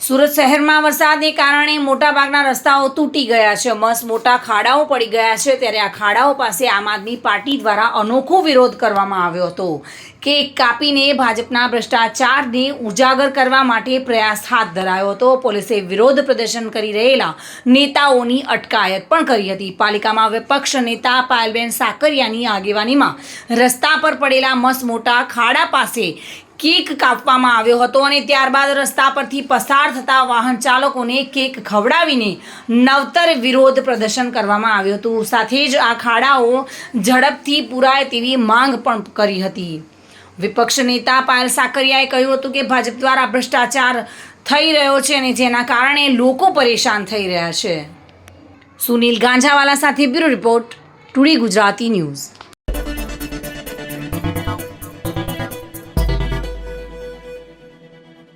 સુરત શહેરમાં વરસાદને કારણે મોટાભાગના રસ્તાઓ તૂટી ગયા છે, મોટા ખાડાઓ પડી ગયા છે। ત્યારે આ ખાડાઓ પાસે આમ આદમી પાર્ટી દ્વારા અનોખો વિરોધ કરવામાં આવ્યો હતો। કેક કાપીને ભાજપના ભ્રષ્ટાચારને ઉજાગર કરવા માટે પ્રયાસ હાથ ધરાયો હતો। પોલીસે વિરોધ પ્રદર્શન કરી રહેલા નેતાઓની અટકાયત પણ કરી હતી। પાલિકામાં વિપક્ષ નેતા પાયલબેન સાકરિયાની આગેવાનીમાં રસ્તા પર પડેલા મોટા ખાડા પાસે કેક કાપવામાં આવ્યો હતો અને ત્યારબાદ રસ્તા પરથી પસાર થતા વાહન ચાલકોને કેક ખવડાવીને નવતર વિરોધ પ્રદર્શન કરવામાં આવ્યું હતું। સાથે જ આ ખાડાઓ ઝડપથી પૂરાય તેવી માંગ પણ કરી હતી। વિપક્ષ નેતા પાયલ સાકરિયાએ કહ્યું હતું કે ભાજપ દ્વારા ભ્રષ્ટાચાર થઈ રહ્યો છે અને જેના કારણે લોકો પરેશાન થઈ રહ્યા છે। સુનિલ ગાંજાવાલા સાથે bureau report, today Gujarati news.